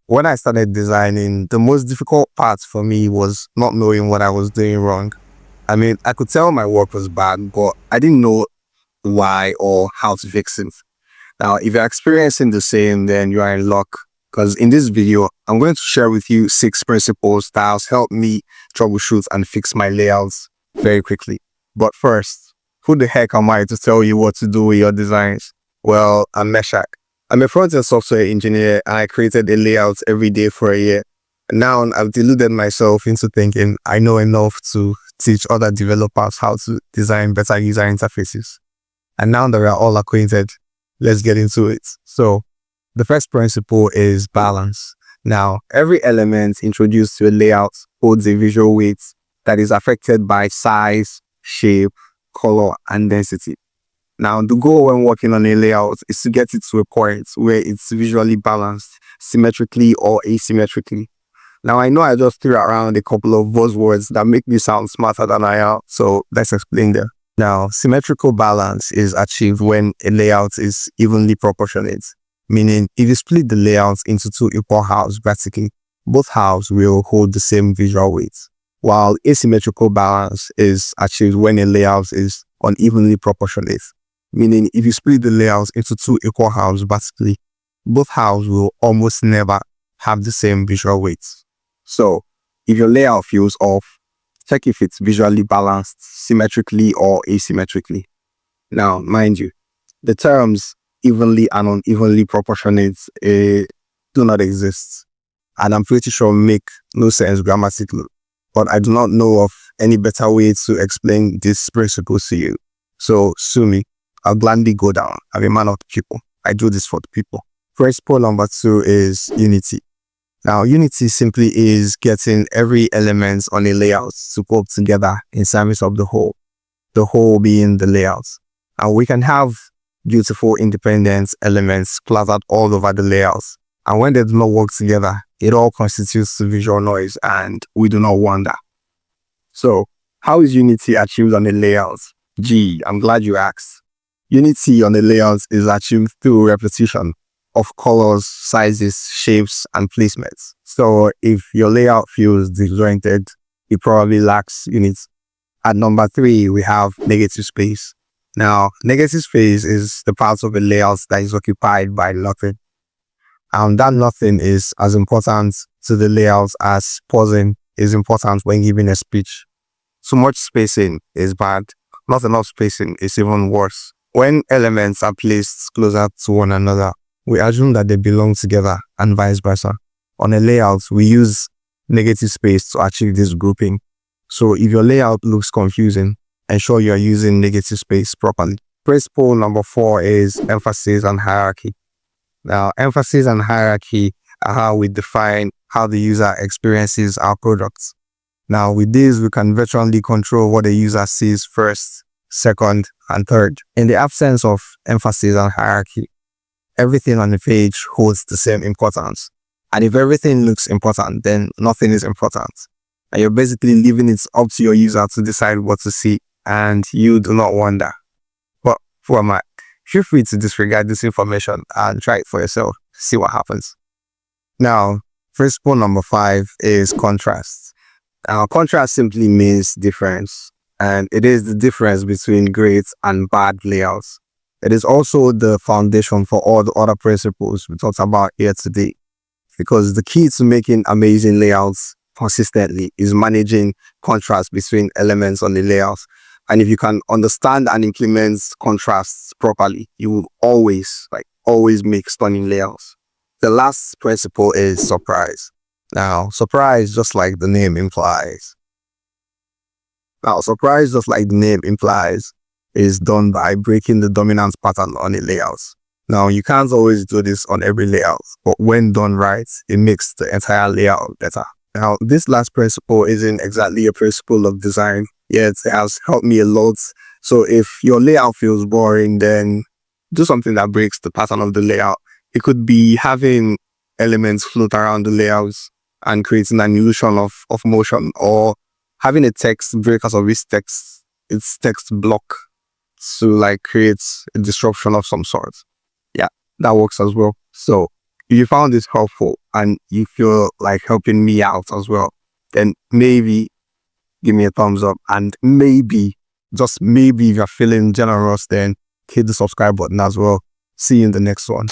When I started designing, the most difficult part for me was not knowing what I was doing wrong. I mean, I could tell my work was bad, but I didn't know why or how to fix it. Now, if you're experiencing the same, then you are in luck. Because in this video, I'm going to share with you 6 principles that has helped me troubleshoot and fix my layouts very quickly. But first, who the heck am I to tell you what to do with your designs? Well, I'm Meshach. I'm a front-end software engineer and I created a layout every day for a year. Now I've deluded myself into thinking I know enough to teach other developers how to design better user interfaces. And now that we're all acquainted, let's get into it. So the first principle is balance. Now, every element introduced to a layout holds a visual weight that is affected by size, shape, color, and density. Now, the goal when working on a layout is to get it to a point where it's visually balanced, symmetrically or asymmetrically. Now, I know I just threw around a couple of buzzwords that make me sound smarter than I am, so let's explain them. Now, symmetrical balance is achieved when a layout is evenly proportionate, meaning if you split the layout into 2 equal halves vertically, both halves will hold the same visual weight. While asymmetrical balance is achieved when a layout is unevenly proportionate, meaning if you split the layout into 2 equal halves vertically, both halves will almost never have the same visual weight. So, if your layout feels off, check if it's visually balanced symmetrically or asymmetrically. Now, mind you, the terms evenly and unevenly proportionate do not exist, and I'm pretty sure make no sense grammatically, but I do not know of any better way to explain this principle to you. So, sue me. I'll gladly go down. I'm a man of the people. I do this for the people. Principle number 2 is unity. Now, unity simply is getting every element on a layout to work together in service of the whole being the layout. And we can have beautiful independent elements plastered all over the layouts. And when they do not work together, it all constitutes visual noise and we do not want that. So, how is unity achieved on a layout? Gee, I'm glad you asked. Unity on a layout is achieved through repetition of colors, sizes, shapes, and placements. So if your layout feels disjointed, it probably lacks unity. At number 3, we have negative space. Now, negative space is the part of a layout that is occupied by nothing. That nothing is as important to the layout as pausing is important when giving a speech. Too much spacing is bad. Not enough spacing is even worse. When elements are placed closer to one another, we assume that they belong together and vice versa. On a layout, we use negative space to achieve this grouping. So if your layout looks confusing, ensure you are using negative space properly. Principle number 4 is emphasis and hierarchy. Now, emphasis and hierarchy are how we define how the user experiences our products. Now, with this, we can virtually control what the user sees first, second, and third. In the absence of emphasis and hierarchy, everything on the page holds the same importance. And if everything looks important, then nothing is important. And you're basically leaving it up to your user to decide what to see, and you do not want that. But who am I? Feel free to disregard this information and try it for yourself. See what happens. Now, principle number 5 is contrast. Now, contrast simply means difference, and it is the difference between great and bad layouts. It is also the foundation for all the other principles we talked about here today, because the key to making amazing layouts consistently is managing contrast between elements on the layout. And if you can understand and implement contrasts properly, you will always make stunning layouts. The last principle is surprise. Now, surprise, just like the name implies, is done by breaking the dominant pattern on a layout. Now, you can't always do this on every layout, but when done right, it makes the entire layout better. Now, this last principle isn't exactly a principle of design, yet it has helped me a lot. So if your layout feels boring, then do something that breaks the pattern of the layout. It could be having elements float around the layouts and creating an illusion of motion, or having a text break out of its text block to create a disruption of some sort. Yeah, that works as well. So if you found this helpful and you feel like helping me out as well, then maybe give me a thumbs up, and maybe, just maybe, if you're feeling generous, then hit the subscribe button as well. See you in the next one.